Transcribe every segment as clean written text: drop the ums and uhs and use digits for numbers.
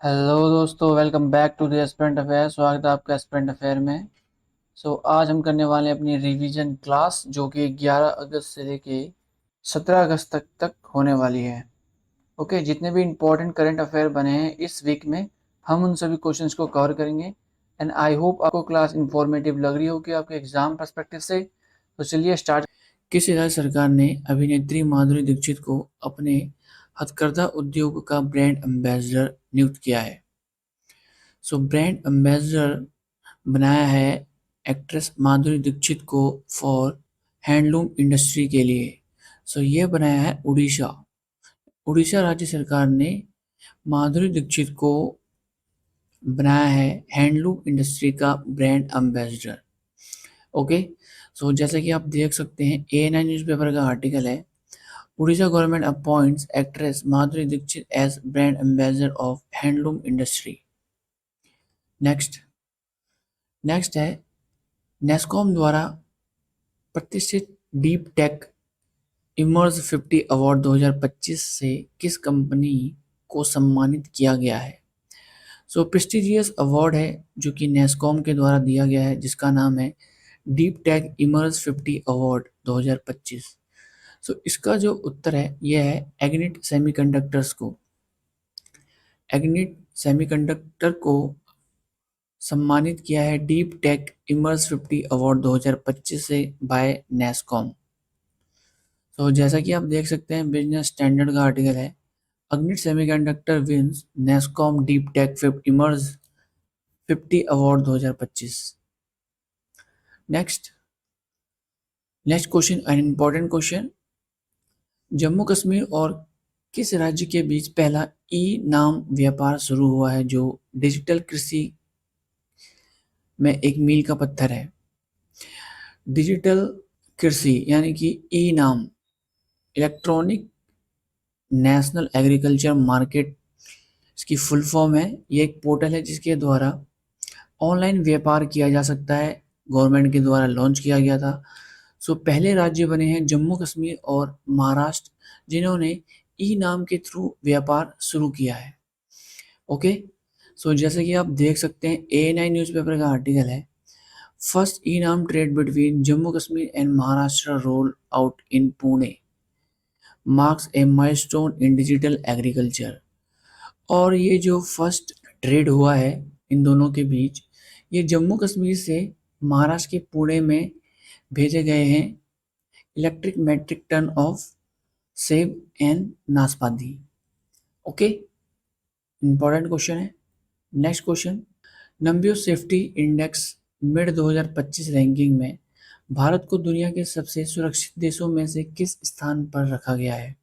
Hello दोस्तों, welcome back to the aspirant affair. स्वागत है आपका एस्पिरेंट अफेयर में। आज हम करने वाले हैं अपनी रिवीजन क्लास, जो कि 11 अगस्त से लेके 17 अगस्त तक होने वाली है। ओके, जितने भी इम्पोर्टेंट करंट अफेयर बने हैं इस वीक में, हम उन सभी क्वेश्चंस को कवर करेंगे। एंड आई होप आपको क्लास इंफॉर्मेटिव लग रही होगी आपके एग्जाम पर्सपेक्टिव से। तो चलिए स्टार्ट। किस राज्य सरकार ने अभिनेत्री माधुरी दीक्षित को अपने हथकरघा उद्योग का ब्रांड एम्बेसडर नियुक्त किया है? ब्रांड एम्बेसडर बनाया है एक्ट्रेस माधुरी दीक्षित को फॉर हैंडलूम इंडस्ट्री के लिए। ये बनाया है उड़ीसा। उड़ीसा राज्य सरकार ने माधुरी दीक्षित को बनाया है हैंडलूम इंडस्ट्री का ब्रांड एम्बेसडर। ओके, जैसे कि आप देख सकते हैं, ANI न्यूज़पेपर का आर्टिकल है। Odisha government appoints actress Madhuri Dixit as brand ambassador of handloom industry. Next next है, नेस्कॉम द्वारा प्रतिष्ठित डीप टेक इमर्ज 50 अवार्ड 2025 से किस कंपनी को सम्मानित किया गया है? प्रेस्टिजियस अवार्ड है जो कि नेस्कॉम के द्वारा दिया गया है, जिसका नाम है डीप टेक इमर्ज 50 अवार्ड 2025। इसका जो उत्तर है यह है एग्निट सेमीकंडक्टर्स को। एग्निट सेमीकंडक्टर को सम्मानित किया है डीप टेक इमर्ज 50 अवार्ड 2025 से बाय नेस्कॉम। जैसा कि आप देख सकते हैं, बिजनेस स्टैंडर्ड का आर्टिकल है, Agnit semiconductor wins NASSCOM deep tech emerge 50 award 2025। Next next question, an important question. Jammu Kashmir और किस राज्य के बीच पहला ई नाम व्यापार शुरू हुआ है, जो डिजिटल कृषि में एक मील का पत्थर है? डिजिटल कृषि यानी कि ई नाम, इलेक्ट्रॉनिक नेशनल एग्रीकल्चर मार्केट इसकी फुल फॉर्म है। ये एक पोर्टल है जिसके द्वारा ऑनलाइन व्यापार किया जा सकता है। गवर्नमेंट के द्वारा लॉन्च किया गया था। पहले राज्य बने हैं जम्मू कश्मीर और महाराष्ट्र, जिन्होंने ई नाम के थ्रू व्यापार शुरू किया है। ओके, जैसे कि आप देख सकते हैं, ANI न्यूज़पेपर का आर्टिकल है, फर्स्ट ई नाम trade between Jammu Kashmir and Maharashtra roll out in Pune marks A milestone in digital agriculture. और ये जो फर्स्ट ट्रेड हुआ है इन दोनों के बीच, ये जम्मू कश्मीर से महाराष्ट्र के पुणे में भेजे गए हैं इलेक्ट्रिक मेट्रिक टन ऑफ सेब एंड नाशपाती। ओके, इंपॉर्टेंट क्वेश्चन है। Next question, Numbeo safety index mid 2025 ranking में भारत को दुनिया के सबसे सुरक्षित देशों में से किस स्थान पर रखा गया है?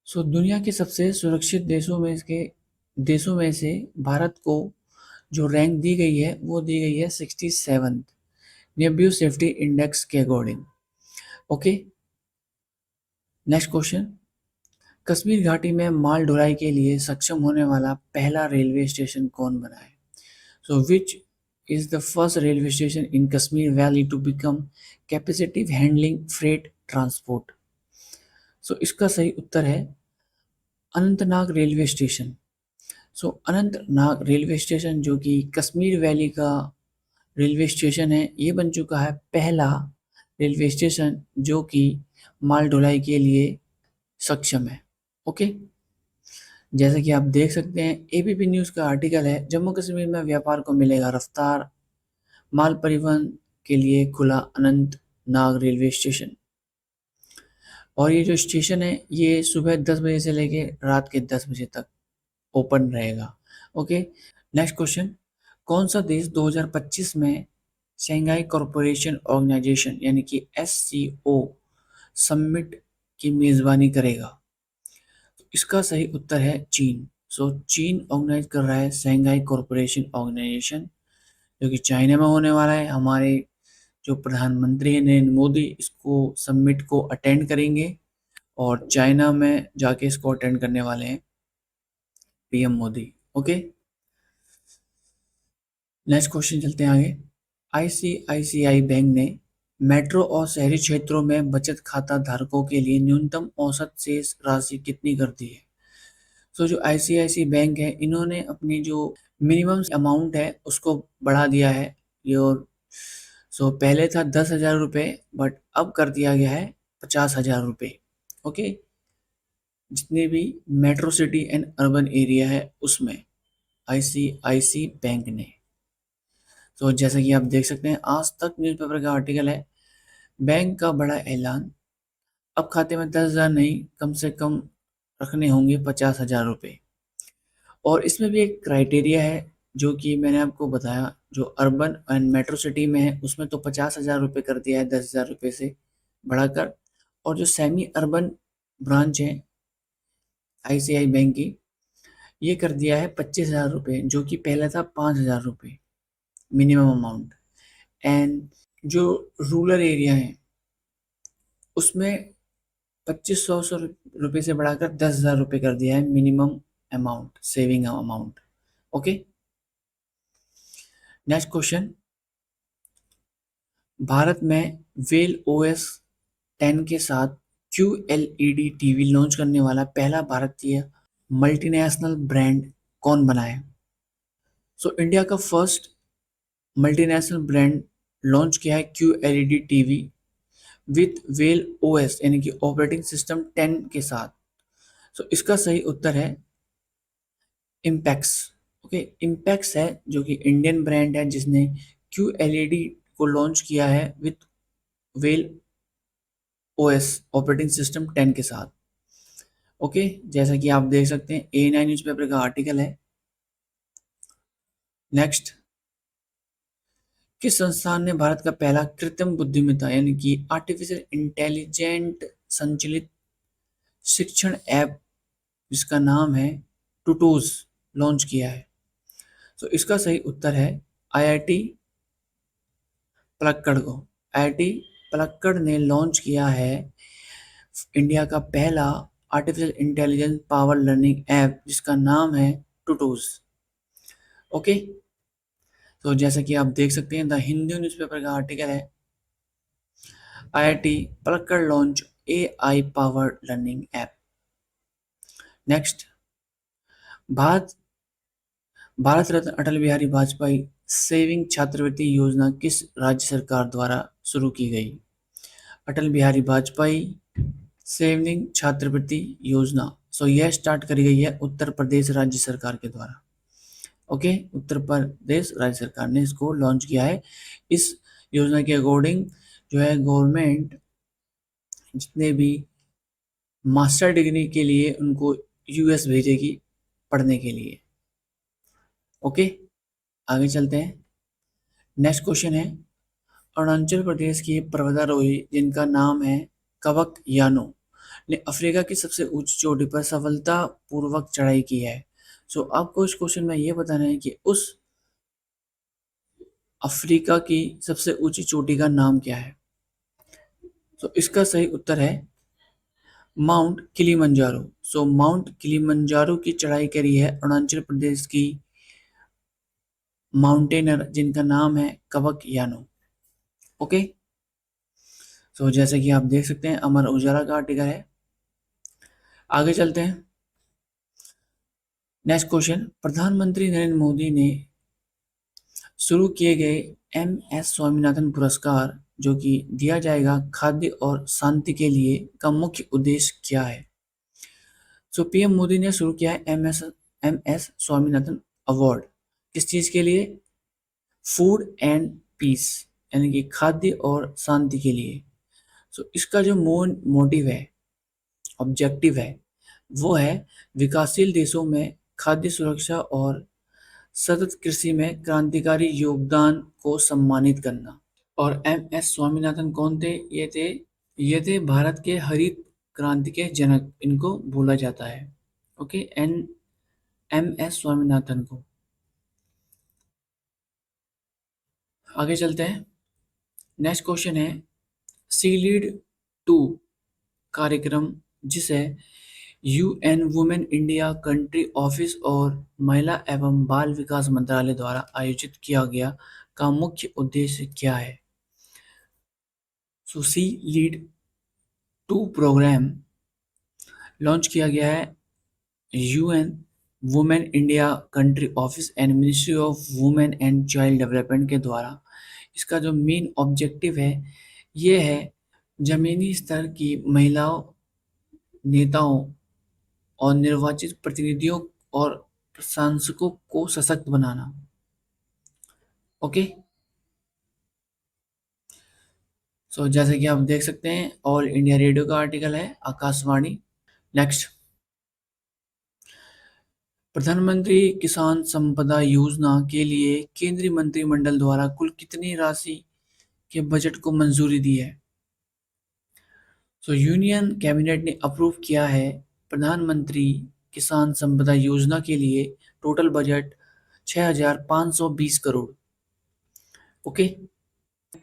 दुनिया के सबसे सुरक्षित देशों में से भारत को जो रैंक दी गई है वो दी गई है 67th नेब्यू सेफ्टी इंडेक्स के according. Okay, next question, Kashmir घाटी में माल ढुलाई के लिए सक्षम होने वाला पहला रेलवे स्टेशन कौन बना है? Which is the first railway station in Kashmir valley to become capacitive handling freight transport? इसका सही उत्तर है Anantnag railway station. Anantnag railway station, जो कि कश्मीर वैली का रेलवे स्टेशन है, ये बन चुका है पहला रेलवे स्टेशन जो कि माल ढुलाई के लिए सक्षम है। ओके, जैसा कि आप देख सकते हैं, ABP न्यूज़ का आर्टिकल है, जम्मू कश्मीर में व्यापार को मिलेगा रफ्तार, माल परिवहन के लिए खुला अनंतनाग रेलवे स्टेशन। और ये जो स्टेशन है ये सुबह 10 बजे से लेके रात के 10 बजे तक ओपन रहेगा। ओके, नेक्स्ट क्वेश्चन, कौन सा देश 2025 में शंघाई कॉरपोरेशन ऑर्गेनाइजेशन यानी कि SCO समिट की मेजबानी करेगा? इसका सही उत्तर है चीन। चीन ऑर्गेनाइज कर रहा है शंघाई कॉरपोरेशन ऑर्गेनाइजेशन, जो कि चाइना में होने वाला है। हमारे जो प्रधानमंत्री हैं नरेंद्र मोदी इसको समिट को अटेंड करेंगे और चाइना में जाके इसको अटेंड करने वाले हैं PM Modi. Okay, next question चलते हैं आगे। ICICI बैंक ने मेट्रो और शहरी क्षेत्रों में बचत खाता धारकों के लिए न्यूनतम औसत शेष राशि कितनी कर दी है? जो आईसीआईसी बैंक है, इन्होंने अपनी जो मिनिमम अमाउंट है उसको बढ़ा दिया है। ये और पहले था 10,000 रुपये, बट अब कर दिया गया है 50,000 रुपये। ओके, जितने भी metro city and urban area है उसमें आईसीआईसी बैंक ने। जैसा कि आप देख सकते हैं, आज तक न्यूज़पेपर का आर्टिकल है, बैंक का बड़ा ऐलान, अब खाते में 10,000 नहीं, कम से कम रखने होंगे 50,000 रुपये। और इसमें भी एक क्राइटेरिया है, जो कि मैंने आपको बताया, जो अर्बन एंड मेट्रो सिटी में है उसमें तो 50,000 रुपये कर दिया है 10,000 रुपये से बढ़ाकर। और जो सेमी अर्बन ब्रांच है आईसीआई बैंक की, ये कर दिया है 25,000 रुपये, जो कि पहले था 5,000 रुपये मिनिमम अमाउंट। एंड जो रूरल एरिया है उसमें 2500 रुपये से बढ़ाकर 10,000 रुपये कर दिया है minimum amount, saving amount. Okay, next question. Bharat में वेल ओएस 10 के साथ QLED टीवी लॉन्च करने वाला पहला भारतीय मल्टीनेशनल ब्रांड कौन बना है? इंडिया का फर्स्ट मल्टीनेशनल ब्रांड लॉन्च किया है QLED TV with well OS यानी कि ऑपरेटिंग सिस्टम 10 के साथ। इसका सही उत्तर है इम्पैक्स। ओके, इम्पैक्स है जो कि इंडियन ब्रांड है जिसने QLED को लॉन्च किया है with well OS operating system 10 के साथ। ओके, जैसा कि आप देख सकते हैं, A9 न्यूज़पेपर का आर्टिकल है। नेक्स्ट, किस संस्थान ने भारत का पहला कृत्रिम बुद्धिमत्ता यानी कि आर्टिफिशियल इंटेलिजेंट संचालित शिक्षण ऐप जिसका नाम है टूटूज लॉन्च किया है? इसका सही उत्तर है आईआईटी पलक्कड़ को। आईआईटी पलक्कड़ ने लॉन्च किया है इंडिया का पहला artificial intelligence power learning app जिसका नाम है टूटूज। ओके, जैसा कि आप देख सकते हैं, द हिंदू न्यूज़पेपर का आर्टिकल है, IIT Palakkad launch AI powered learning app. Next, Bharat Bharat Ratna Atal Bihari Vajpayee saving छात्रवृत्ति योजना किस राज्य सरकार द्वारा शुरू की गई? अटल बिहारी वाजपेयी सेविंग छात्रवृत्ति योजना, यह स्टार्ट करी गई है उत्तर प्रदेश राज्य सरकार के द्वारा। ओके, उत्तर प्रदेश राज्य सरकार ने इसको लॉन्च किया है। इस योजना के अकॉर्डिंग जो है गवर्नमेंट जितने भी मास्टर डिग्री के लिए उनको यूएस भेजेगी पढ़ने के लिए। ओके, आगे चलते हैं। नेक्स्ट क्वेश्चन है, अरुणाचल प्रदेश की पर्वतारोही जिनका नाम है कवक यानो ने अफ्रीका की सबसे ऊंची चोटी पर सफलतापूर्वक चढ़ाई की है। आपको इस क्वेश्चन में ये बताना है कि उस अफ्रीका की सबसे ऊंची चोटी का नाम क्या है? इसका सही उत्तर है माउंट किलिमंजारो। माउंट किलिमंजारो की चढ़ाई करी है अरुणाचल प्रदेश की माउंटेनर जिनका नाम है कवक यानो। ओके, जैसे कि आप देख सकते हैं, अमर उजाला का आर्टिकल है। आगे चलते हैं। नेक्स्ट क्वेश्चन, प्रधानमंत्री नरेंद्र मोदी ने शुरू किए गए MS स्वामीनाथन पुरस्कार जो कि दिया जाएगा खाद्य और शांति के लिए का मुख्य उद्देश्य क्या है? पीएम मोदी ने शुरू किया है MS स्वामीनाथन अवार्ड किस चीज के लिए? फूड एंड पीस यानी कि खाद्य और शांति के लिए। इसका जो मोटिव है, ऑब्जेक्टिव है, वो है विकासशील देशों में खाद्य सुरक्षा और सतत कृषि में क्रांतिकारी योगदान को सम्मानित करना। और MS स्वामीनाथन कौन थे? ये थे भारत के हरित क्रांति के जनक, इनको बोला जाता है। ओके, MS स्वामीनाथन को। आगे चलते हैं। नेक्स्ट क्वेश्चन है, सीलीड 2 कार्यक्रम जिसे UN women India country office और महिला एवं बाल विकास मंत्रालय द्वारा आयोजित किया गया का मुख्य उद्देश्य क्या है? सी लीड 2 प्रोग्राम लॉन्च किया गया है UN women India country office and ministry of women and child development के द्वारा इसका जो मेन ऑब्जेक्टिव है ये है जमीनी स्तर की महिलाओं, नेताओं और निर्वाचित प्रतिनिधियों और सांसदों को सशक्त बनाना। ओके, सो जैसे कि आप देख सकते हैं ऑल इंडिया रेडियो का आर्टिकल है, आकाशवाणी। नेक्स्ट, प्रधानमंत्री किसान संपदा योजना के लिए केंद्रीय मंत्रिमंडल द्वारा कुल कितनी राशि के बजट को मंजूरी दी है? यूनियन कैबिनेट ने अप्रूव किया है प्रधानमंत्री किसान संपदा योजना के लिए टोटल बजट 6,520 करोड़। ओके,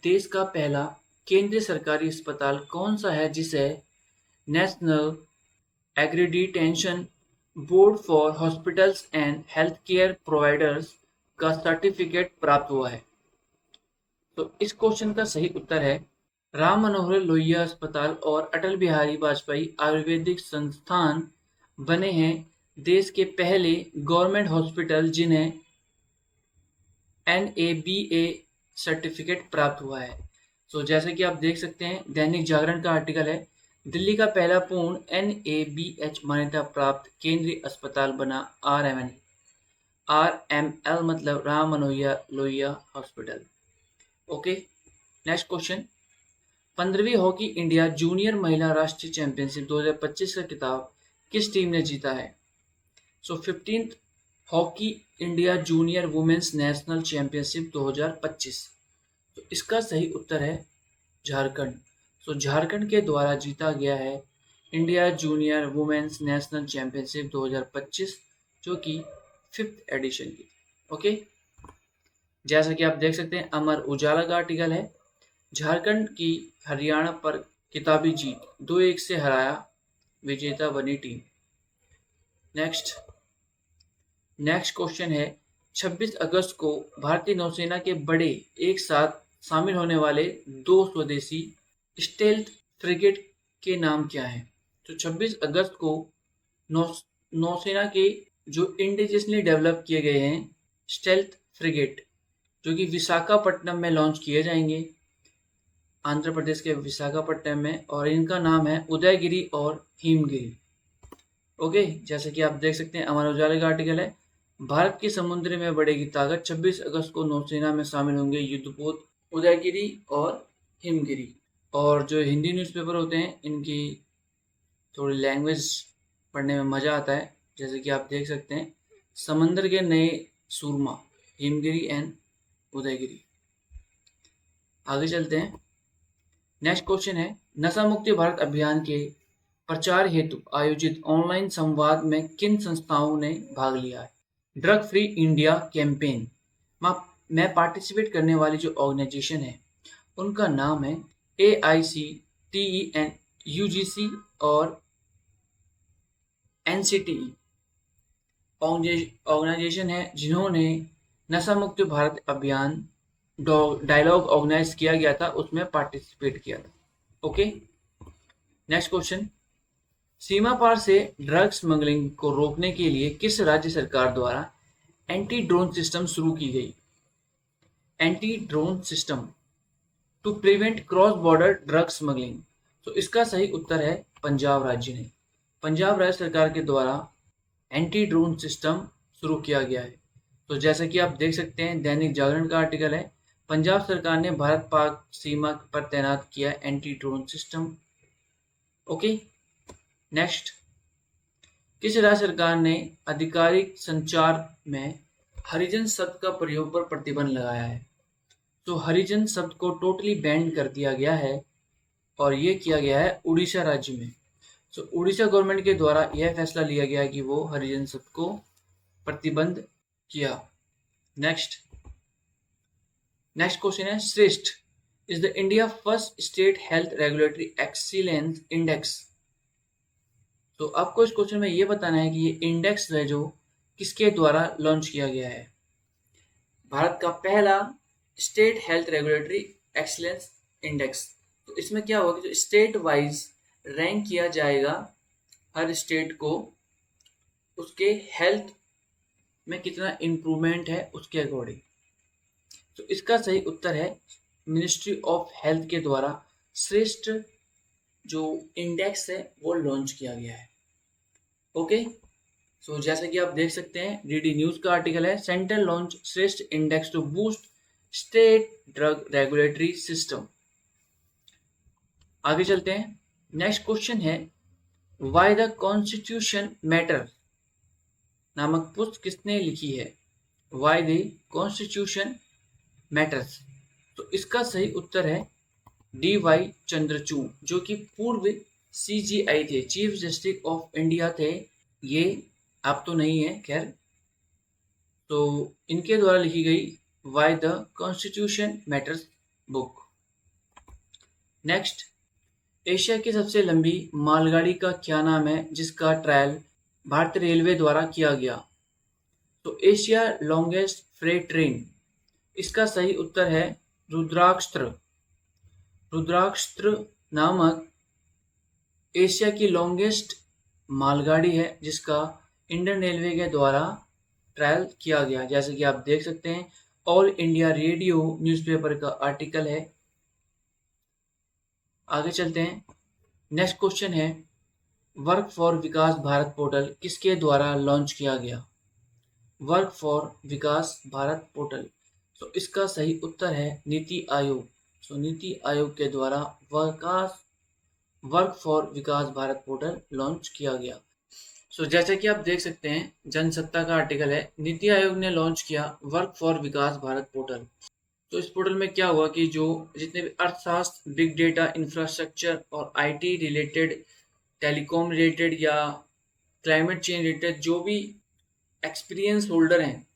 देश का पहला केंद्रीय सरकारी अस्पताल कौन सा है जिसे national accreditation board for hospitals and health care providers का सर्टिफिकेट प्राप्त हुआ है? तो इस क्वेश्चन का सही उत्तर है राम मनोहर लोहिया अस्पताल और अटल बिहारी वाजपेयी आयुर्वेदिक संस्थान बने हैं देश के पहले गवर्नमेंट हॉस्पिटल जिन्हें NABA सर्टिफिकेट प्राप्त हुआ है। जैसे कि आप देख सकते हैं दैनिक जागरण का आर्टिकल है, दिल्ली का पहला पूर्ण NABH मान्यता प्राप्त केंद्रीय अस्पताल बना RML मतलब Ram Manohar Lohia hospital. Okay, next question, 15वीं हॉकी इंडिया जूनियर महिला राष्ट्रीय चैंपियनशिप 2025 का खिताब किस टीम ने जीता है? 15th hockey India junior women's national championship 2025। तो इसका सही उत्तर है झारखंड। झारखंड के द्वारा जीता गया है India junior women's national championship 2025 जो कि 5th एडिशन की। ओके, जैसा कि आप देख सकते हैं अमर उजाला का आर्टिकल है, झारखंड की हरियाणा पर किताबी जीत 2-1 से हराया, विजेता बनी टीम। नेक्स्ट क्वेश्चन है 26 अगस्त को भारतीय नौसेना के बड़े एक साथ शामिल होने वाले 2 स्वदेशी स्टेल्थ फ्रिगेट के नाम क्या हैं? तो 26 अगस्त को नौसेना के जो इंडिजिनसली डेवलप किए गए हैं स्टेल्थ फ्रिगेट जो कि विशाखापट्टनम में लॉन्च किए जाएंगे, आंध्र प्रदेश के विशाखापट्टनम में, और इनका नाम है उदयगिरी और हिमगिरी। ओके, जैसे कि आप देख सकते हैं अमर उजाला का आर्टिकल है, भारत की समुद्र में बढ़ेगी ताकत, 26 अगस्त को नौसेना में शामिल होंगे युद्धपोत उदयगिरी और हिमगिरी। और जो हिंदी न्यूज़पेपर होते हैं इनकी थोड़ी लैंग्वेज पढ़ने में मज़ा आता है, जैसे कि आप देख सकते हैं समंदर के नए सूरमा, हिमगिरी एंड उदयगिरी। आगे चलते हैं, नेक्स्ट क्वेश्चन है नशा मुक्ति भारत अभियान के प्रचार हेतु आयोजित ऑनलाइन संवाद में किन संस्थाओं ने भाग लिया है? ड्रग फ्री इंडिया कैंपेन में पार्टिसिपेट करने वाली जो ऑर्गेनाइजेशन है उनका नाम है AICTE, UGC और NCTE ऑर्गेनाइजेशन है जिन्होंने नशा मुक्त भारत अभियान डायलॉग ऑर्गेनाइज किया गया था उसमें पार्टिसिपेट किया था। ओके, नेक्स्ट क्वेश्चन, सीमा पार से ड्रग स्मगलिंग को रोकने के लिए किस राज्य सरकार द्वारा एंटी ड्रोन सिस्टम शुरू की गई? Anti drone system to prevent cross border drug smuggling. तो इसका सही उत्तर है पंजाब राज्य ने। पंजाब राज्य सरकार के द्वारा एंटी ड्रोन सिस्टम शुरू किया गया है। तो जैसा कि आप देख सकते हैं दैनिक जागरण का आर्टिकल है, पंजाब सरकार ने भारत पाक सीमा पर तैनात किया anti drone system. Okay, next, किस राज्य सरकार ने आधिकारिक संचार में हरिजन शब्द का प्रयोग पर प्रतिबंध लगाया है? तो हरिजन शब्द को टोटली बैन कर दिया गया है और ये किया गया है उड़ीसा राज्य में। उड़ीसा गवर्नमेंट के द्वारा यह फैसला लिया गया कि वो हरिजन शब्द को प्रतिबंध किया। नेक्स्ट क्वेश्चन है श्रेष्ठ is the India first state health regulatory excellence index. तो आपको इस क्वेश्चन में ये बताना है कि ये इंडेक्स है जो किसके द्वारा लॉन्च किया गया है? भारत का पहला state health regulatory excellence index. तो इसमें क्या होगा कि जो स्टेट वाइज रैंक किया जाएगा हर स्टेट को, उसके हेल्थ में कितना इम्प्रूवमेंट है उसके अकॉर्डिंग। तो इसका सही उत्तर है मिनिस्ट्री ऑफ हेल्थ के द्वारा श्रेष्ठ जो इंडेक्स है वो लॉन्च किया गया है। ओके, सो जैसे कि आप देख सकते हैं डीडी न्यूज का आर्टिकल है, central launch Shreshtha index to boost state drug regulatory system. आगे चलते हैं। नेक्स्ट क्वेश्चन है व्हाई द कॉन्स्टिट्यूशन मैटर नामक पुस्तक किसने लिखी है? Why the constitution matters. तो इसका सही उत्तर है डी वाई चंद्रचूड़, जो कि पूर्व सीजीआई थे, चीफ जस्टिस ऑफ इंडिया थे। ये आप तो नहीं है खैर। तो इनके द्वारा लिखी गई why the constitution matters book. Next, Asia की सबसे लंबी मालगाड़ी का क्या नाम है जिसका ट्रायल भारतीय रेलवे द्वारा किया गया? तो एशिया लॉन्गेस्ट फ्रेट ट्रेन, इसका सही उत्तर है रुद्राक्ष। रुद्राक्ष नामक एशिया की लॉन्गेस्ट मालगाड़ी है जिसका इंडियन रेलवे के द्वारा ट्रायल किया गया, जैसे कि आप देख सकते हैं ऑल इंडिया रेडियो न्यूज़पेपर का आर्टिकल है। आगे चलते हैं। नेक्स्ट क्वेश्चन है work for Vikas Bharat portal किसके द्वारा लॉन्च किया गया? Work for Vikas Bharat portal, तो इसका सही उत्तर है नीति आयोग। तो नीति आयोग के द्वारा work for Vikas Bharat portal launch किया गया। सो जैसे कि आप देख सकते हैं जनसत्ता का आर्टिकल है, नीति आयोग ने लॉन्च किया work for Vikas Bharat portal. तो इस पोर्टल में क्या हुआ कि जो जितने भी अर्थशास्त्र, बिग डेटा, इंफ्रास्ट्रक्चर और आईटी रिलेटेड, टेलीकॉम रिलेटेड या क्लाइमेट चेंज रिलेटेड जो भी एक्सपीरियंस होल्डर हैं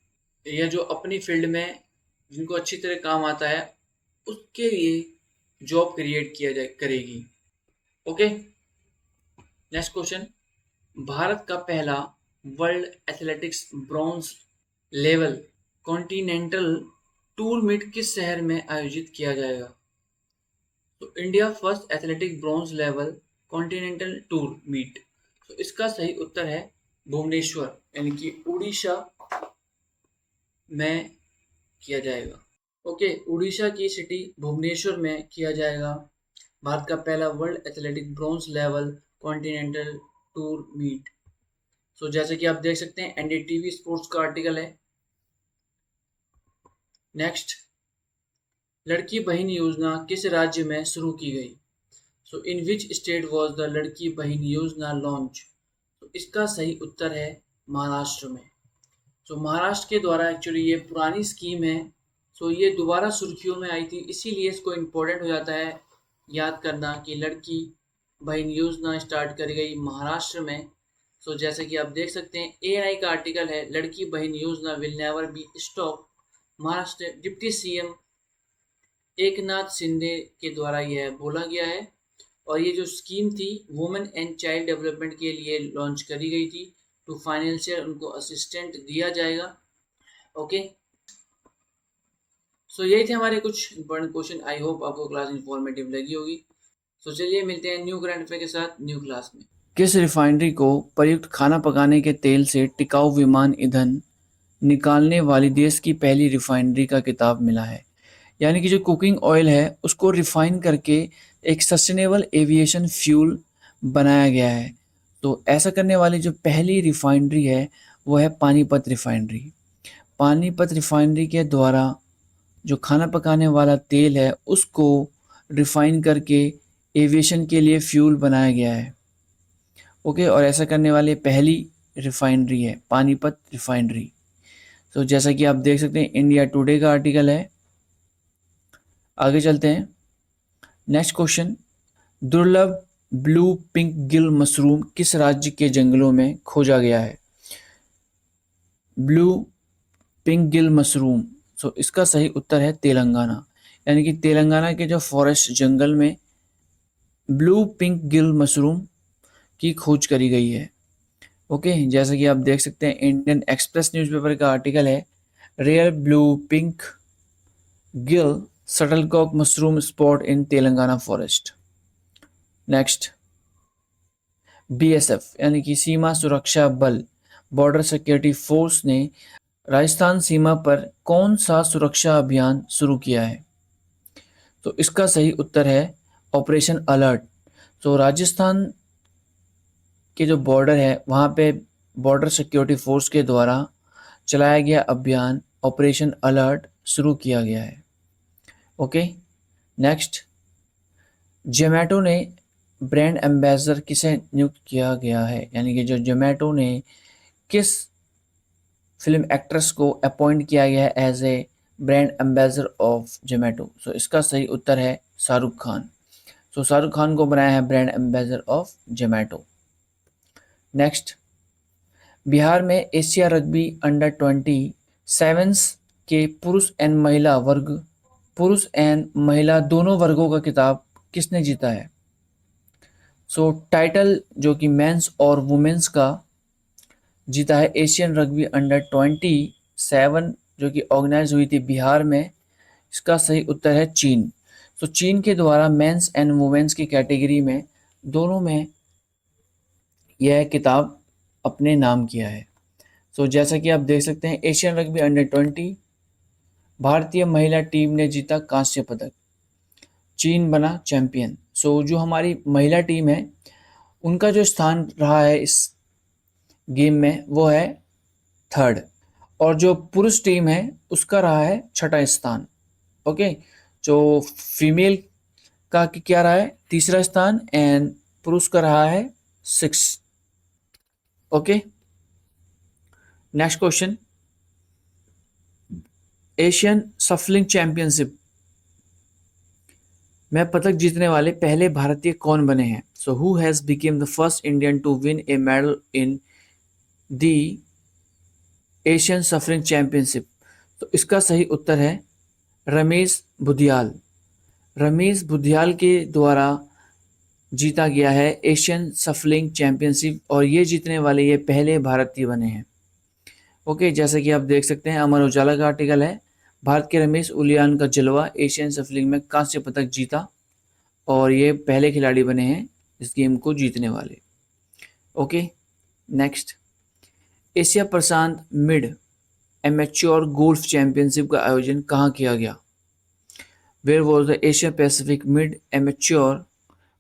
या जो अपनी फील्ड में जिनको अच्छी तरह काम आता है उसके लिए जॉब क्रिएट किया जाए करेगी। ओके, नेक्स्ट क्वेश्चन, भारत का पहला world athletics bronze level continental tour meet किस शहर में आयोजित किया जाएगा? तो India first athletic bronze level continental tour meet, तो इसका सही उत्तर है भुवनेश्वर, यानी कि उड़ीसा में किया जाएगा। ओके, उड़ीसा की सिटी भुवनेश्वर में किया जाएगा भारत का पहला world athletic bronze level continental tour meet. So जैसे कि आप देख सकते हैं एनडीटीवी स्पोर्ट्स का आर्टिकल है। नेक्स्ट, लड़की बहन योजना किस राज्य में शुरू की गई? So in which state was the Ladki Bahin योजना लॉन्च? तो इसका सही उत्तर है महाराष्ट्र में। सो महाराष्ट्र के द्वारा एक्चुअली ये पुरानी स्कीम है, सो ये दोबारा सुर्खियों में आई थी, इसीलिए इसको इम्पोर्टेंट हो जाता है याद करना कि लड़की बहन योजना स्टार्ट करी गई महाराष्ट्र में। सो जैसे कि आप देख सकते हैं एएनआई का आर्टिकल है, लड़की बहन योजना will never be stop. Maharashtra deputy CM Eknath Shinde के द्वारा यह बोला गया है और ये जो स्कीम थी वुमेन एंड चाइल्ड डेवलपमेंट के लिए लॉन्च करी गई थी। टू फाइनेंशियल उनको असिस्टेंट दिया जाएगा। ओके, सो यही थे हमारे कुछ इंपॉर्टेंट क्वेश्चन। आई होप आपको क्लास इंफॉर्मेटिव लगी होगी। सो चलिए मिलते हैं न्यू करंट अफेयर के साथ न्यू क्लास में। किस रिफाइनरी को प्रयुक्त खाना पकाने के तेल से टिकाऊ विमान ईंधन निकालने वाली देश की पहली रिफाइनरी का खिताब मिला है? यानी कि जो कुकिंग ऑयल है उसको रिफाइन करके एक सस्टेनेबल एविएशन फ्यूल बनाया गया है। तो ऐसा करने वाली जो पहली रिफाइनरी है वो है पानीपत रिफाइनरी। पानीपत रिफाइनरी के द्वारा जो खाना पकाने वाला तेल है उसको रिफाइन करके एविएशन के लिए फ्यूल बनाया गया है। ओके, और ऐसा करने वाली पहली रिफाइनरी है पानीपत रिफाइनरी। तो जैसा कि आप देख सकते हैं इंडिया टुडे का आर्टिकल है। आगे चलते हैं। नेक्स्ट क्वेश्चन, दुर्लभ ब्लू पिंक गिल मशरूम किस राज्य के जंगलों में खोजा गया है? ब्लू पिंक गिल मशरूम, सो इसका सही उत्तर है तेलंगाना। यानी कि तेलंगाना के जो फॉरेस्ट जंगल में ब्लू पिंक गिल मशरूम की खोज करी गई है। ओके, जैसा कि आप देख सकते हैं इंडियन एक्सप्रेस न्यूज़पेपर का आर्टिकल है, rare blue pink gill shuttlecock mushroom spot in Telangana forest. Next, BSF यानी कि सीमा सुरक्षा बल बॉर्डर सिक्योरिटी फोर्स ने राजस्थान सीमा पर कौन सा सुरक्षा अभियान शुरू किया है? तो इसका सही उत्तर है ऑपरेशन अलर्ट। तो राजस्थान के जो बॉर्डर है वहाँ पे बॉर्डर सिक्योरिटी फोर्स के द्वारा चलाया गया अभियान ऑपरेशन अलर्ट शुरू किया गया है। ओके, नेक्स्ट, जोमेटो ने ब्रांड एम्बेसडर किसे नियुक्त किया गया है? यानी कि जो जोमेटो ने किस फिल्म एक्ट्रेस को अपॉइंट किया गया है as a brand ambassador of Zomato? So इसका सही उत्तर है शाहरुख खान। सो शाहरुख खान को बनाया है brand ambassador of Zomato. Next, Bihar में एशिया रग्बी अंडर 20 सेवेंस के पुरुष एंड महिला दोनों वर्गों का खिताब किसने जीता है? सो टाइटल जो कि मेंस और वुमेन्स का जीता है एशियन रग्बी अंडर 27 जो कि ऑर्गेनाइज हुई थी बिहार में। इसका सही उत्तर है चीन। तो चीन के द्वारा मेंस एंड वुमेन्स की कैटेगरी में दोनों में यह किताब अपने नाम किया है। सो जैसा कि आप देख सकते हैं एशियन रग्बी अंडर 20 भारतीय महिला टीम ने जीता कांस्य पदक, चीन बना चैंपियन। सो जो हमारी महिला टीम है उनका जो स्थान रहा है इस गेम में वो है थर्ड, और जो पुरुष टीम है उसका रहा है छठा स्थान। ओके, जो फीमेल का क्या रहा है तीसरा स्थान एंड पुरुष का रहा है 6। Okay, next question, Asian shuffling championship में पदक जीतने वाले पहले भारतीय कौन बने हैं? So who has become the first Indian to win a medal in the Asian shuffling championship? तो इसका सही उत्तर है रमेश बुधियाल। रमेश बुधियाल के द्वारा जीता गया है एशियन शफलिंग चैंपियनशिप और ये जीतने वाले ये पहले भारतीय बने हैं। ओके, जैसा कि आप देख सकते हैं अमर उजाला का आर्टिकल है, भारत के रमेश उलियान का जलवा एशियन शफलिंग में कांस्य पदक जीता और ये पहले खिलाड़ी बने हैं इस गेम को जीतने वाले। ओके, नेक्स्ट, एशिया प्रशांत मिड एमेच्योर गोल्फ चैंपियनशिप का आयोजन कहाँ किया गया? Where was the Asia Pacific mid amateur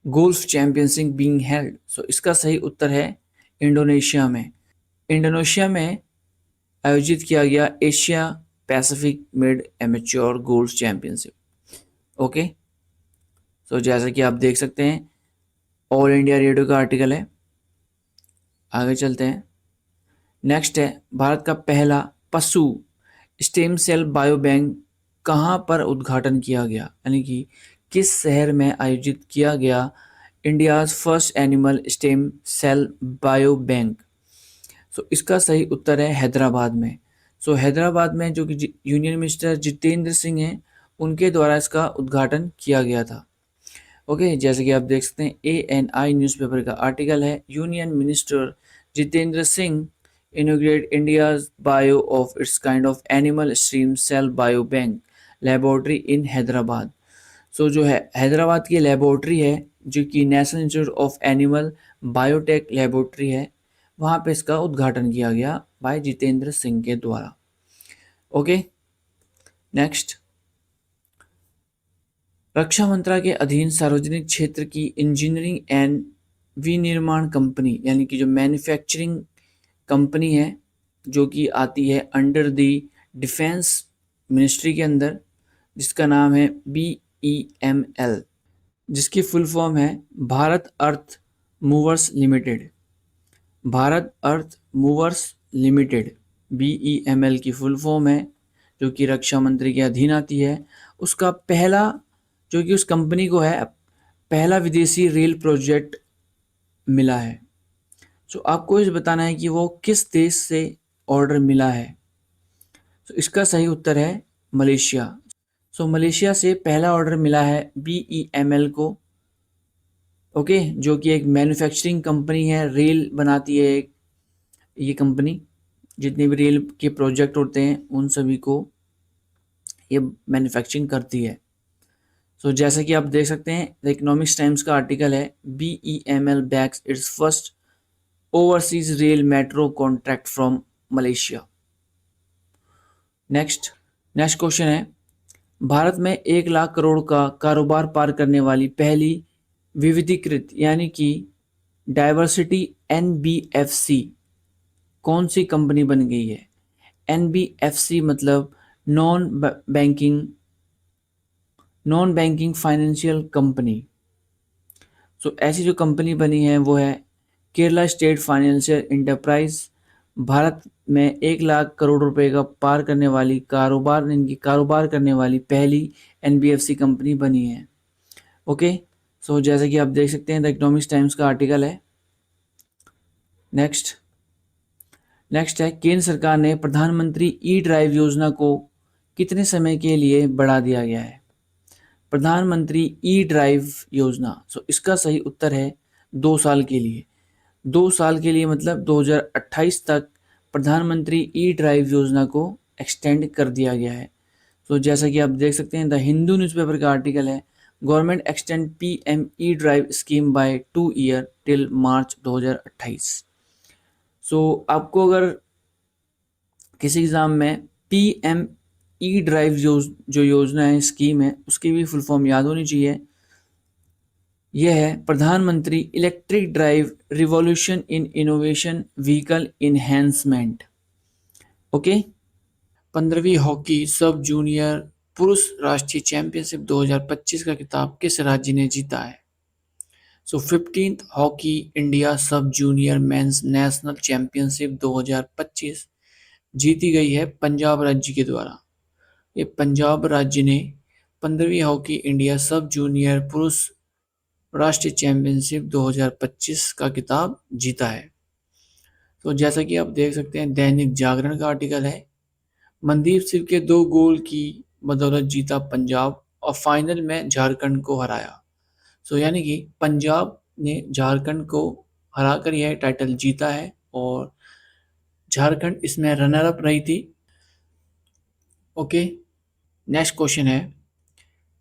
golf championship being held? So इसका सही उत्तर है इंडोनेशिया में। इंडोनेशिया में आयोजित किया गया Asia Pacific mid amateur golf championship. Okay, so जैसा कि आप देख सकते हैं ऑल इंडिया रेडियो का आर्टिकल है। आगे चलते हैं। नेक्स्ट है भारत का पहला पशु स्टेम सेल बायो बैंक कहाँ पर उद्घाटन किया गया? यानी कि किस शहर में आयोजित किया गया India's first animal stem cell bio bank? So इसका सही उत्तर है हैदराबाद में। सो हैदराबाद में जो कि यूनियन मिनिस्टर जितेंद्र सिंह हैं उनके द्वारा इसका उद्घाटन किया गया था। ओके, जैसे कि आप देख सकते हैं ANI न्यूज़पेपर का आर्टिकल है, union minister Jitendra Singh inaugurate India's bio of its kind of animal stream cell bio bank laboratory in Hyderabad. So जो है हैदराबाद की लेबोरेटरी है जो कि National Institute of Animal Biotech laboratory है, वहाँ पे इसका उद्घाटन किया गया भाई जितेंद्र सिंह के द्वारा। ओके, नेक्स्ट, रक्षा मंत्रालय के अधीन सार्वजनिक क्षेत्र की इंजीनियरिंग एंड विनिर्माण कंपनी यानी कि जो मैन्युफैक्चरिंग कंपनी है जो कि आती है अंडर द डिफेंस मिनिस्ट्री के अंदर, जिसका नाम है BEML, जिसकी फुल फॉर्म है भारत अर्थ मूवर्स लिमिटेड। भारत अर्थ मूवर्स लिमिटेड BEML की फुल फॉर्म है जो कि रक्षा मंत्री के अधीन आती है। उसका पहला जो कि उस कंपनी को है पहला विदेशी रेल प्रोजेक्ट मिला है। सो आपको इस बताना है कि वो किस देश से ऑर्डर मिला है। तो इसका सही उत्तर है मलेशिया। सो मलेशिया से पहला ऑर्डर मिला है BEML को। ओके, जो कि एक मैन्युफैक्चरिंग कंपनी है, रेल बनाती है ये कंपनी, जितने भी रेल के प्रोजेक्ट होते हैं उन सभी को ये मैन्युफैक्चरिंग करती है। सो जैसा कि आप देख सकते हैं द इकोनॉमिक्स टाइम्स का आर्टिकल है BEML bags its first overseas rail metro contract from Malaysia. Next next question है, भारत में 1 लाख करोड़ का कारोबार पार करने वाली पहली विविधीकृत यानी कि डाइवर्सिटी एनबीएफसी कौन सी कंपनी बन गई है? एनबीएफसी मतलब नॉन बैंकिंग फाइनेंशियल कंपनी। सो ऐसी जो कंपनी बनी है वो है Kerala state financial enterprise. Bharat में 1 लाख करोड़ रुपए का पार करने वाली कारोबार करने वाली पहली एनबीएफसी कंपनी बनी है। ओके, सो जैसे कि आप देख सकते हैं द इकोनॉमिक्स टाइम्स का आर्टिकल है। नेक्स्ट है, केंद्र सरकार ने प्रधानमंत्री ई ड्राइव योजना को कितने समय के लिए बढ़ा दिया गया है? प्रधानमंत्री ई ड्राइव योजना, सो इसका सही उत्तर है 2 साल के लिए। 2 साल के लिए मतलब 2028 तक प्रधानमंत्री ई ड्राइव योजना को एक्सटेंड कर दिया गया है। तो जैसा कि आप देख सकते हैं द हिंदू न्यूज़पेपर का आर्टिकल है, government extend PM E drive scheme bye 2 year till March 2028। सो आपको अगर किसी एग्जाम में पीएम ई ड्राइव जो योजना है, स्कीम है, उसकी भी फुल फॉर्म याद होनी चाहिए। यह है प्रधानमंत्री electric drive revolution in innovation vehicle enhancement. Okay, 15वीं हॉकी सब जूनियर पुरुष राष्ट्रीय चैंपियनशिप 2025 का खिताब किस राज्य ने जीता है? सो 15th हॉकी इंडिया सब जूनियर मेंस नेशनल चैंपियनशिप 2025 जीती गई है पंजाब राज्य के द्वारा। ये पंजाब राज्य ने 15वीं हॉकी इंडिया सब जूनियर पुरुष राष्ट्रीय चैंपियनशिप 2025 का खिताब जीता है। तो जैसा कि आप देख सकते हैं दैनिक जागरण का आर्टिकल है, मनदीप सिंह के 2 गोल की बदौलत जीता पंजाब और फाइनल में झारखंड को हराया। सो यानी कि पंजाब ने झारखंड को हराकर यह टाइटल जीता है और झारखंड इसमें रनर अप रही थी। ओके, नेक्स्ट क्वेश्चन है,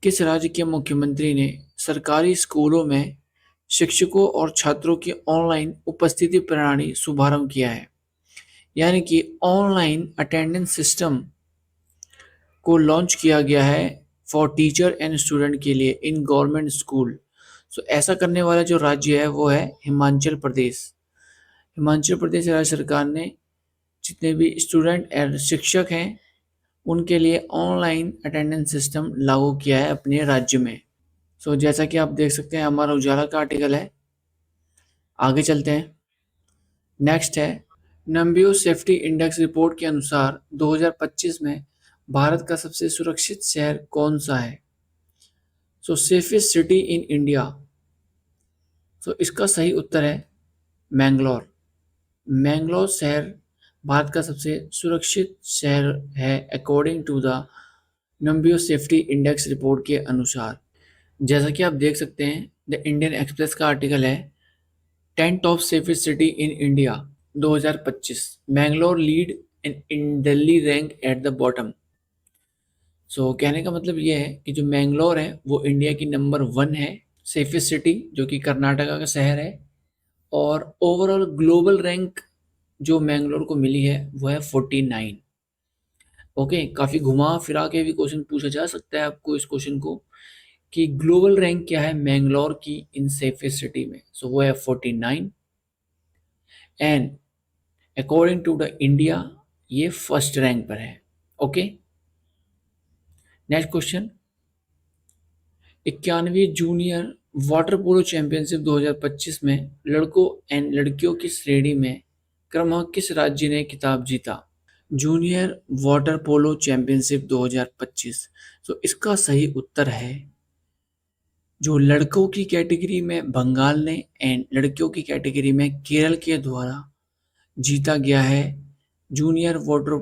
किस राज्य के मुख्यमंत्री ने सरकारी स्कूलों में शिक्षकों और छात्रों की ऑनलाइन उपस्थिति प्रणाली शुभारंभ किया है? यानी कि ऑनलाइन अटेंडेंस सिस्टम को लॉन्च किया गया है फॉर टीचर एंड स्टूडेंट के लिए इन गवर्नमेंट स्कूल। सो ऐसा करने वाला जो राज्य है वो है हिमाचल प्रदेश। हिमाचल प्रदेश राज्य सरकार ने जितने भी स्टूडेंट एंड शिक्षक हैं उनके लिए ऑनलाइन अटेंडेंस सिस्टम लागू किया है अपने राज्य में। सो जैसा कि आप देख सकते हैं हमारा उजाला का आर्टिकल है। आगे चलते हैं। नेक्स्ट है, नम्बियो सेफ्टी इंडेक्स रिपोर्ट के अनुसार 2025 में भारत का सबसे सुरक्षित शहर कौन सा है? सो सेफेस्ट सिटी इन इंडिया, सो इसका सही उत्तर है मैंगलोर। मैंगलोर शहर भारत का सबसे सुरक्षित शहर है according to the Numbeo safety index report के अनुसार। जैसा कि आप देख सकते हैं द इंडियन एक्सप्रेस का आर्टिकल है 10 top safest city in India 2025, Mangalore lead and in Delhi rank at the bottom. So कहने का मतलब ये है कि जो मैंगलोर है वो इंडिया की नंबर 1 है सेफेस्ट सिटी, जो कि कर्नाटका का शहर है, और ओवरऑल ग्लोबल रैंक जो मैंगलोर को मिली है वो है 49। ओके, काफ़ी घुमा फिरा के भी क्वेश्चन पूछा जा सकता है आपको इस क्वेश्चन को कि ग्लोबल रैंक क्या है मैंगलोर की इन सेफेस्ट सिटी में। सो वो है 49 and according to the India ये फर्स्ट रैंक पर है। ओके, नेक्स्ट क्वेश्चन, 91वीं जूनियर वाटर पोलो चैंपियनशिप 2025 में लड़कों एंड लड़कियों की श्रेणी में क्रमशः किस राज्य ने खिताब जीता? जूनियर वाटर पोलो चैंपियनशिप 2025, तो इसका सही उत्तर है जो लड़कों की कैटेगरी में बंगाल ने एंड लड़कियों की कैटेगरी में केरल के द्वारा जीता गया है जूनियर वाटर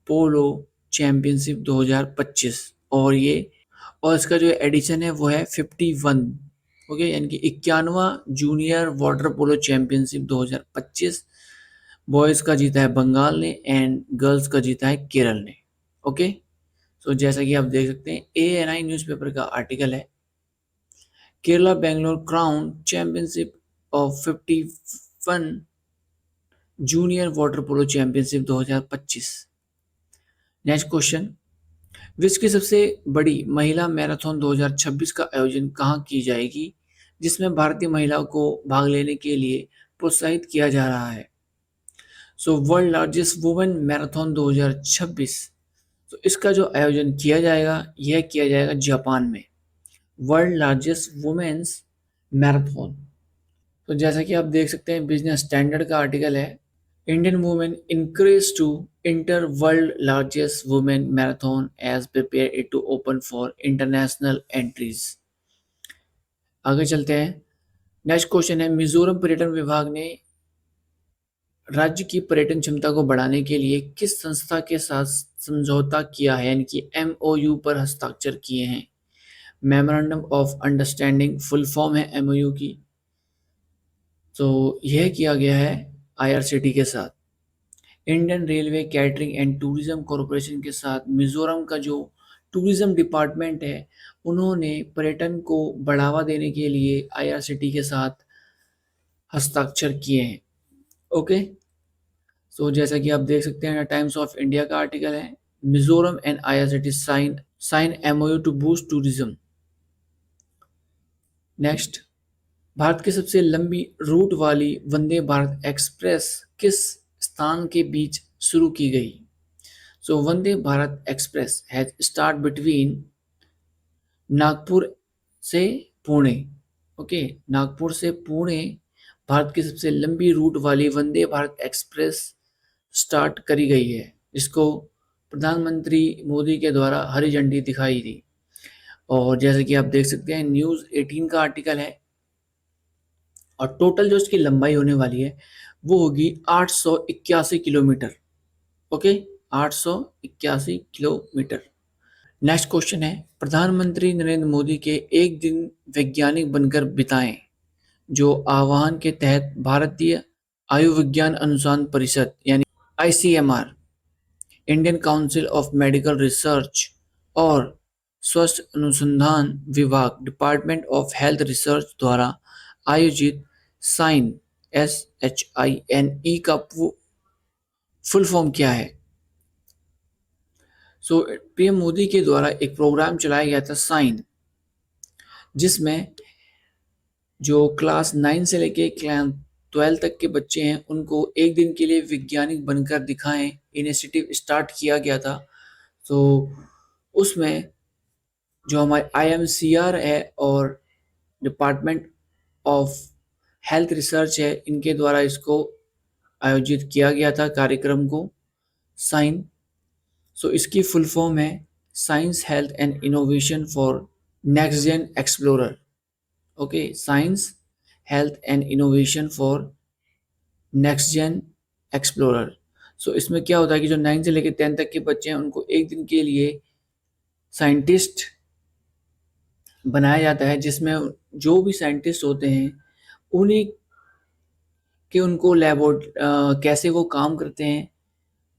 पोलो चैंपियनशिप 2025। और इसका जो एडिशन है वो है 51। ओके, यानी कि 91वां junior water polo championship 2025 boys का जीता है बंगाल ने एंड गर्ल्स का जीता है केरल ने। ओके, सो जैसा कि आप देख सकते हैं ANI न्यूज़पेपर का आर्टिकल है, Kerala Bangalore crown championship of 51 junior water polo championship 2025। Next question, विश्व की सबसे बड़ी महिला मैराथन 2026 का आयोजन कहाँ की जाएगी, जिसमें भारतीय महिलाओं को भाग लेने के लिए प्रोत्साहित किया जा रहा है। So world largest women marathon 2026, तो इसका जो आयोजन किया जाएगा यह किया जाएगा जापान में, वर्ल्ड लार्जेस्ट वुमेन्स मैराथन। तो जैसा कि आप देख सकते हैं बिजनेस स्टैंडर्ड का आर्टिकल है, Indian women encouraged to enter world largest women marathon as prepare it to open for international entries। आगे चलते हैं। नेक्स्ट क्वेश्चन है, मिजोरम पर्यटन विभाग ने राज्य की पर्यटन क्षमता को बढ़ाने के लिए किस संस्था के साथ समझौता किया है, यानी कि एमओयू पर हस्ताक्षर किए हैं। Memorandum of understanding full form है एमओयू की। तो यह किया गया है आईआरसीटी के साथ, Indian railway catering and tourism corporation के साथ। मिजोरम का जो टूरिज्म डिपार्टमेंट है उन्होंने पर्यटन को बढ़ावा देने के लिए आईआरसीटी के साथ हस्ताक्षर किए हैं। ओके, सो जैसा कि आप देख सकते हैं टाइम्स ऑफ इंडिया का आर्टिकल है, Mizoram and IRCT sign MOU to boost tourism. Next, Bharat की सबसे लंबी रूट वाली वंदे भारत एक्सप्रेस किस स्थान के बीच शुरू की गई। So Vande Bharat express has start between Nagpur से पुणे। ओके, नागपुर से पुणे भारत की सबसे लंबी रूट वाली वंदे भारत एक्सप्रेस स्टार्ट करी गई है, जिसको प्रधानमंत्री मोदी के द्वारा हरी झंडी दिखाई थी। और जैसे कि आप देख सकते हैं न्यूज़ 18 का आर्टिकल है, और टोटल जो इसकी लंबाई होने वाली है वो होगी 881 kilometre. Okay, 881 kilometre. Next question है, प्रधानमंत्री नरेंद्र मोदी के एक दिन वैज्ञानिक बनकर बिताएं जो आह्वान के तहत भारतीय आयुर्विज्ञान अनुसंधान परिषद यानी ICMR, Indian council of medical research और स्वास्थ्य अनुसंधान विभाग, डिपार्टमेंट ऑफ हेल्थ रिसर्च द्वारा आयोजित साइन SHINE का फुल फॉर्म क्या है। सो पीएम मोदी के द्वारा एक प्रोग्राम चलाया गया था साइन, जिसमें जो क्लास 9 से लेके क्लास 12 तक के बच्चे हैं उनको एक दिन के लिए वैज्ञानिक बनकर दिखाएं इनिशिएटिव स्टार्ट किया गया था। तो उसमें जो हमारे IMCR है और डिपार्टमेंट ऑफ हेल्थ रिसर्च है, इनके द्वारा इसको आयोजित किया गया था कार्यक्रम को साइन। सो इसकी फुल फॉर्म है science health and innovation for next gen explorer. Okay, science health and innovation for next gen explorer. So इसमें क्या होता है कि जो 9 से लेकर 10 तक के बच्चे हैं उनको एक दिन के लिए साइंटिस्ट बनाया जाता है, जिसमें जो भी साइंटिस्ट होते हैं उन्हीं कि उनको कैसे वो काम करते हैं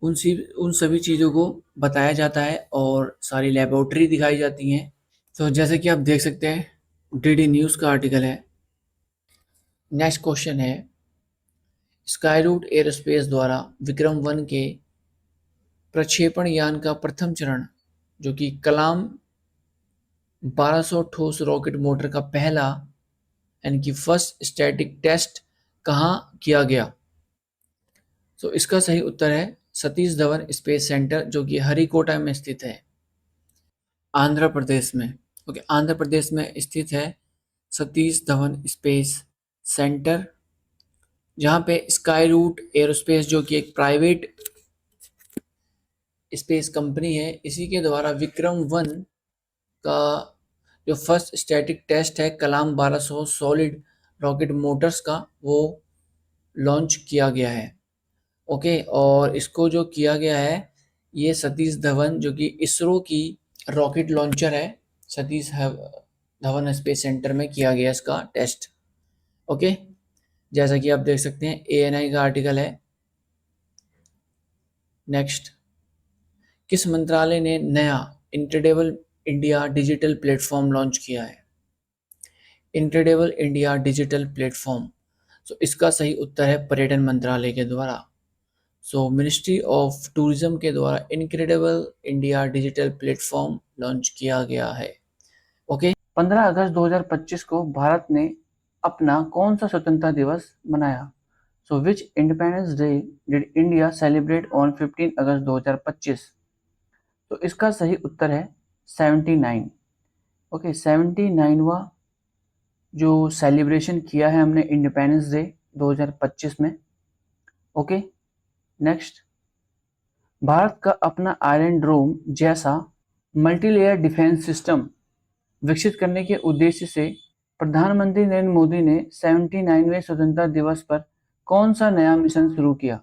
उन सभी चीज़ों को बताया जाता है और सारी लेबोरेटरी दिखाई जाती हैं। तो जैसे कि आप देख सकते हैं डीडी न्यूज़ का आर्टिकल है। नेक्स्ट क्वेश्चन है, स्काईरूट एयरोस्पेस द्वारा विक्रम-1 के प्रक्षेपण यान का प्रथम चरण जो कि कलाम 1200 ठोस रॉकेट मोटर का पहला यानी कि फर्स्ट स्टैटिक टेस्ट कहाँ किया गया। तो इसका सही उत्तर है सतीश धवन स्पेस सेंटर, जो कि हरिकोटा में स्थित है, आंध्र प्रदेश में। ओके, आंध्र प्रदेश में स्थित है सतीश धवन स्पेस सेंटर, जहाँ पे स्काई रूट एयरोस्पेस जो कि एक प्राइवेट स्पेस कंपनी है, इसी के द्वारा विक्रम-1 का जो फर्स्ट स्टैटिक टेस्ट है कलाम 1200 सॉलिड रॉकेट मोटर्स का, वो लॉन्च किया गया है। ओके, और इसको जो किया गया है ये सतीश धवन जो कि इसरो की रॉकेट लॉन्चर है, सतीश धवन स्पेस सेंटर में किया गया इसका टेस्ट। ओके, जैसा कि आप देख सकते हैं ANI का आर्टिकल है। नेक्स्ट, किस मंत्रालय ने नया incredible India digital platform launch किया है। इनक्रेडिबल इंडिया डिजिटल प्लेटफॉर्म, तो इसका सही उत्तर है पर्यटन मंत्रालय के द्वारा। सो मिनिस्ट्री ऑफ टूरिज्म के द्वारा incredible India digital platform launch किया गया है। ओके, 15 अगस्त 2025 को भारत ने अपना कौन सा स्वतंत्रता दिवस मनाया? So which independence day did India celebrate on 15 August 2025? तो इसका सही उत्तर है 79। ओके, 79वां जो सेलिब्रेशन किया है हमने इंडिपेंडेंस डे 2025 में। ओके, नेक्स्ट, भारत का अपना आयरन ड्रोम जैसा मल्टीलेयर डिफेंस सिस्टम विकसित करने के उद्देश्य से प्रधानमंत्री नरेंद्र मोदी ने 79वें स्वतंत्रता दिवस पर कौन सा नया मिशन शुरू किया?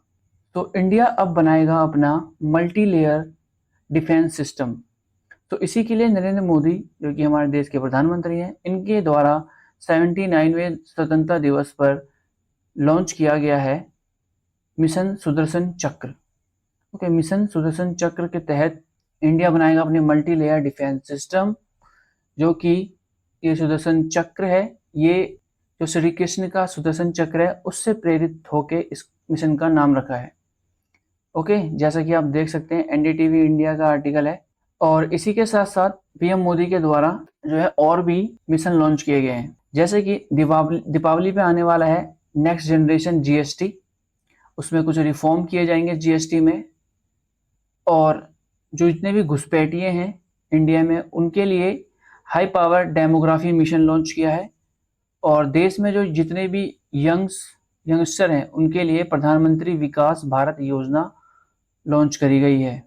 तो इंडिया अब बनाएगा अपना मल्टीलेयर डिफेंस सिस्टम। तो इसी के लिए नरेंद्र मोदी, जो कि हमारे देश के प्रधानमंत्री हैं, इनके द्वारा 79वें स्वतंत्रता दिवस पर लॉन्च किया गया है मिशन सुदर्शन चक्र। ओके, मिशन सुदर्शन चक्र के तहत इंडिया बनाएगा अपनी मल्टी लेयर डिफेंस सिस्टम, जो कि ये सुदर्शन चक्र है। ये जो श्री कृष्ण का सुदर्शन चक्र है उससे प्रेरित होके इस मिशन का नाम रखा है। ओके, जैसा कि आप देख सकते हैं एनडीटीवी इंडिया का आर्टिकल है। और इसी के साथ साथ पीएम मोदी के द्वारा जो है और भी मिशन लॉन्च किए गए हैं, जैसे कि दीपावली पे आने वाला है नेक्स्ट जनरेशन जीएसटी। उसमें कुछ रिफॉर्म किए जाएंगे जीएसटी में, और जो जितने भी घुसपैठिए हैं इंडिया में उनके लिए high power demography mission launch किया है। और देश में जो जितने भी यंगस्टर हैं उनके लिए प्रधानमंत्री विकास भारत योजना लॉन्च करी गई है,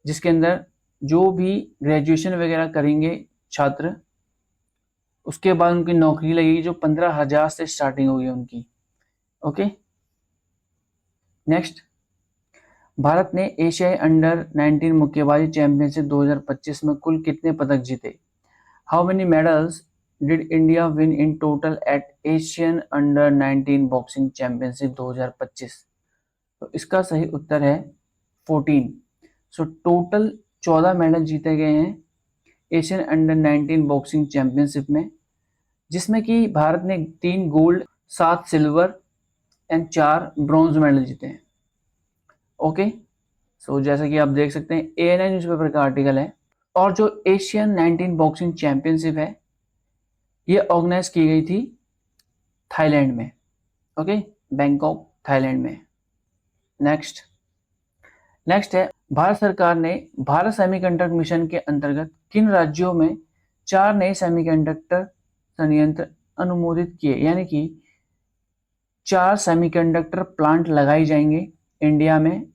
जिसके अंदर जो भी ग्रेजुएशन वगैरह करेंगे छात्र, उसके बाद उनकी नौकरी लगेगी जो 15,000 से स्टार्टिंग होगी उनकी। ओके, नेक्स्ट, भारत ने एशियाई अंडर 19 मुक्केबाजी चैंपियनशिप 2025 में कुल कितने पदक जीते? How many medals did India win in total eight Asian under 19 boxing championship 2025? तो इसका सही उत्तर है 14। सो टोटल 14 मेडल जीते गए हैं एशियन अंडर 19 बॉक्सिंग चैंपियनशिप में, जिसमें कि भारत ने 3 gold, 7 silver and 4 bronze medal जीते हैं। ओके, सो जैसा कि आप देख सकते हैं एएनआई न्यूज़पेपर का आर्टिकल है। और जो एशियन 19 बॉक्सिंग चैंपियनशिप है ये ऑर्गेनाइज की गई थी थाईलैंड में। ओके, बैंकॉक थाईलैंड में। नेक्स्ट है, भारत सरकार ने भारत सेमीकंडक्टर मिशन के अंतर्गत किन राज्यों में 4 नए सेमीकंडक्टर संयंत्र अनुमोदित किए, यानी कि 4 सेमीकंडक्टर प्लांट लगाए जाएंगे इंडिया में,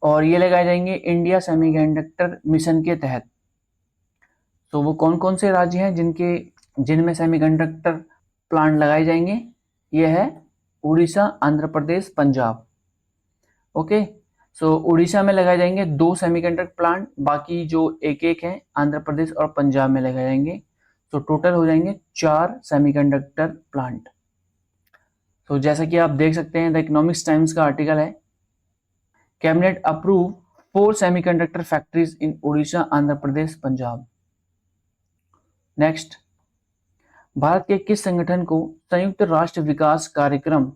और ये लगाए जाएंगे इंडिया सेमीकंडक्टर मिशन के तहत। तो वो कौन कौन से राज्य हैं जिनमें सेमीकंडक्टर प्लांट लगाए जाएंगे? ये है उड़ीसा, आंध्र प्रदेश, पंजाब। ओके, सो उड़ीसा में लगाए जाएंगे 2 सेमीकंडक्टर प्लांट, बाकी जो एक हैं आंध्र प्रदेश और पंजाब में लगाए जाएंगे। तो टोटल हो जाएंगे 4 सेमीकंडक्टर प्लांट। तो जैसा कि आप देख सकते हैं द इकोनॉमिक्स टाइम्स का आर्टिकल है, कैबिनेट अप्रूव 4 सेमीकंडक्टर फैक्ट्रीज इन उड़ीसा, आंध्र प्रदेश, पंजाब। नेक्स्ट, भारत के किस संगठन को संयुक्त राष्ट्र विकास कार्यक्रम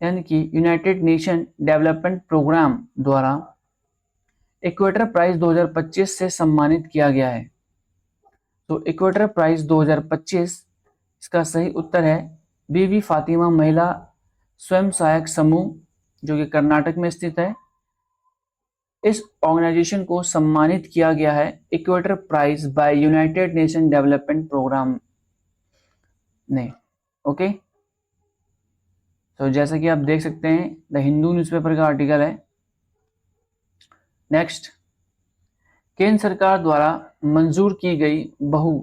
यानी कि यूनाइटेड नेशन डेवलपमेंट प्रोग्राम द्वारा इक्वेटर प्राइज 2025 से सम्मानित किया गया है? तो इक्वेटर प्राइज 2025, इसका सही उत्तर है बीबी फातिमा महिला स्वयं सहायक समूह, जो कि कर्नाटक में स्थित है। इस ऑर्गेनाइजेशन को सम्मानित किया गया है equator prize by United Nation development programme ने। ओके, तो जैसा कि आप देख सकते हैं द हिंदू न्यूज़पेपर का आर्टिकल है। नेक्स्ट, केंद्र सरकार द्वारा मंजूर की गई बहु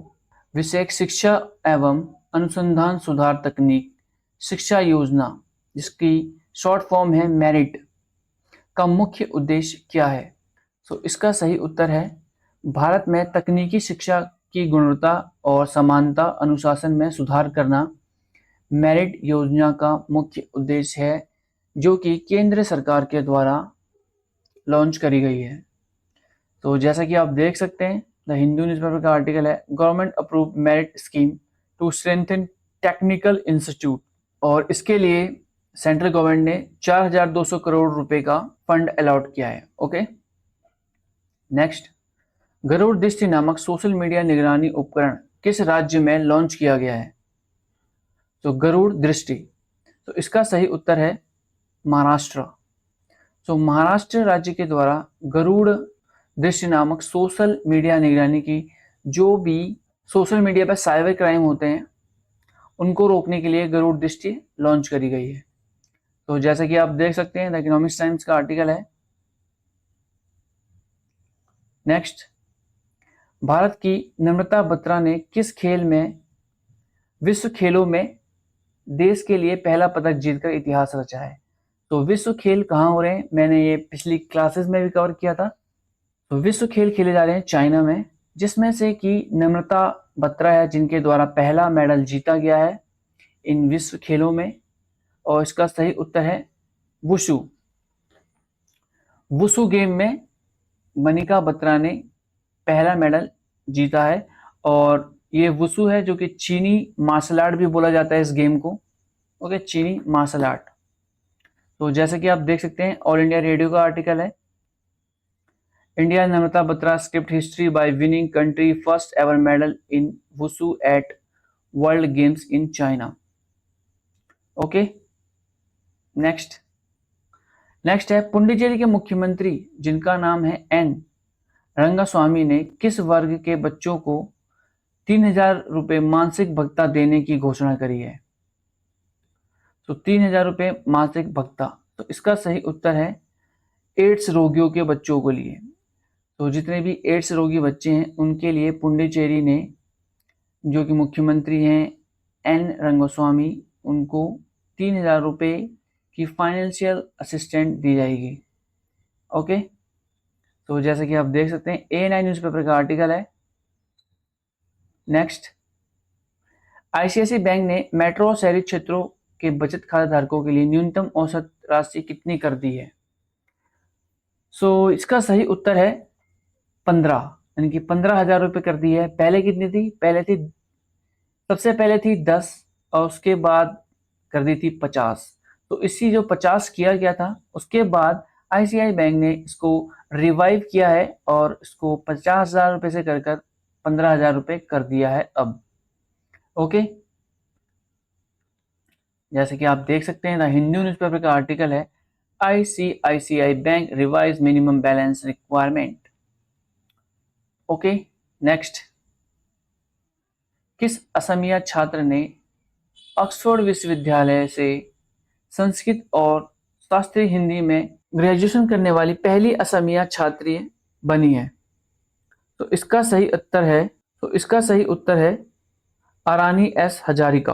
विषयक शिक्षा एवं अनुसंधान सुधार तकनीक शिक्षा योजना, जिसकी शॉर्ट फॉर्म है मेरिट, का मुख्य उद्देश्य क्या है? तो इसका सही उत्तर है भारत में तकनीकी शिक्षा की गुणवत्ता और समानता अनुशासन में सुधार करना मेरिट योजना का मुख्य उद्देश्य है, जो कि केंद्र सरकार के द्वारा लॉन्च करी गई है। तो जैसा कि आप देख सकते हैं द हिंदू न्यूज़पेपर का आर्टिकल है, government approve merit scheme to strengthen technical institute, और इसके लिए सेंट्रल गवर्नमेंट ने 4,200 करोड़ रुपए का फंड अलॉट किया है। ओके, नेक्स्ट, गरुड़ दृष्टि नामक सोशल मीडिया निगरानी उपकरण किस राज्य में लॉन्च किया गया है? तो गरुड़ दृष्टि, तो इसका सही उत्तर है महाराष्ट्र। तो महाराष्ट्र राज्य के द्वारा गरुड़ दृष्टि नामक सोशल मीडिया निगरानी की, जो भी सोशल मीडिया पर साइबर क्राइम होते हैं उनको रोकने के लिए गरुड़ दृष्टि लॉन्च करी गई है। तो जैसे कि आप देख सकते हैं, द इकोनॉमिक्स टाइम्स का आर्टिकल है। नेक्स्ट, भारत की नम्रता बत्रा ने किस खेल में विश्व खेलों में देश के लिए पहला पदक जीतकर इतिहास रचा है? तो विश्व खेल कहाँ हो रहे हैं, मैंने ये पिछली क्लासेस में भी कवर किया था। तो विश्व खेल खेले जा रहे हैं चाइना में, जिसमें से कि नम्रता बत्रा है जिनके द्वारा पहला मेडल जीता गया है इन विश्व खेलों में, और इसका सही उत्तर है वुशु। वुशु गेम में मनिका बत्रा ने पहला मेडल जीता है, और ये वुशु है जो कि चीनी मार्शल आर्ट भी बोला जाता है इस गेम को। ओके, चीनी मार्शल आर्ट। तो जैसे कि आप देख सकते हैं, ऑल इंडिया रेडियो का आर्टिकल है, India Namrata Batra script history by winning country first ever medal in wushu at world games in China. Okay, next है, पुडुचेरी के मुख्यमंत्री जिनका नाम है एन रंगास्वामी ने किस वर्ग के बच्चों को 3,000 रुपये मासिक भत्ता देने की घोषणा करी है? तो 3,000 रुपये मासिक भत्ता, तो इसका सही उत्तर है एड्स रोगियों के बच्चों के लिए। तो जितने भी एड्स रोगी बच्चे हैं उनके लिए पुडुचेरी ने, जो कि मुख्यमंत्री हैं एन रंगास्वामी, उनको 3,000 रुपये की फाइनेंशियल असिस्टेंट दी जाएगी। ओके, तो जैसे कि आप देख सकते हैं, A9 न्यूज़पेपर का आर्टिकल है। नेक्स्ट, आईसीआईसी बैंक ने मेट्रो और शहरी क्षेत्रों के बचत खाता धारकों के लिए न्यूनतम औसत राशि कितनी कर दी है? सो इसका सही उत्तर है 15, यानी कि 15,000 रुपये कर दी है। पहले कितनी थी? सबसे पहले थी 10 और उसके बाद कर दी थी 50। तो इसी जो 50 किया गया था, उसके बाद आईसीआई बैंक ने इसको रिवाइव किया है और इसको 50,000 रुपये से कर 15,000 रुपये कर दिया है अब। ओके, जैसे कि आप देख सकते हैं, द हिंदू न्यूज़पेपर का आर्टिकल है, ICICI bank revise minimum balance requirement. Okay, next, किस असमिया छात्र ने ऑक्सफोर्ड विश्वविद्यालय से संस्कृत और शास्त्रीय हिंदी में ग्रेजुएशन करने वाली पहली असमिया छात्री बनी है? तो इसका सही उत्तर है अरानी एस हजारिका।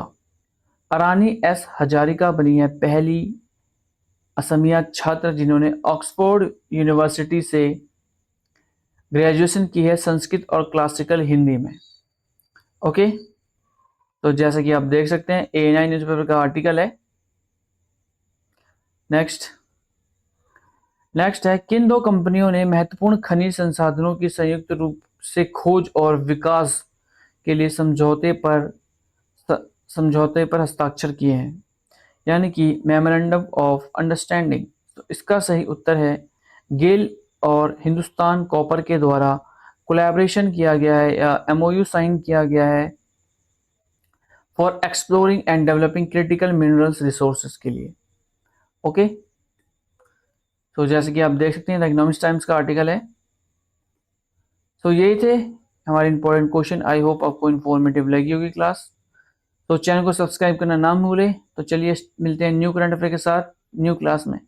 अरानी एस हजारिका बनी है पहली असमिया छात्र जिन्होंने ऑक्सफोर्ड यूनिवर्सिटी से ग्रेजुएशन की है संस्कृत और क्लासिकल हिंदी में। ओके, तो जैसे कि आप देख सकते हैं, A9 न्यूज़पेपर का आर्टिकल है। नेक्स्ट है, किन दो कंपनियों ने महत्वपूर्ण खनिज संसाधनों की संयुक्त रूप से खोज और विकास के लिए समझौते पर हस्ताक्षर किए हैं, यानी कि मेमोरेंडम ऑफ अंडरस्टैंडिंग? तो इसका सही उत्तर है गेल और हिंदुस्तान कॉपर के द्वारा कोलैबोरेशन किया गया है या MOU साइन किया गया है for exploring and developing critical minerals resources के लिए। ओके, तो जैसे कि आप देख सकते हैं, द इकोनॉमिक्स टाइम्स का आर्टिकल है। तो यही थे हमारे इंपॉर्टेंट क्वेश्चन। आई होप आपको इन्फॉर्मेटिव लगी होगी क्लास। तो चैनल को सब्सक्राइब करना ना भूलें। तो चलिए मिलते हैं न्यू करंट अफेयर के साथ न्यू क्लास में।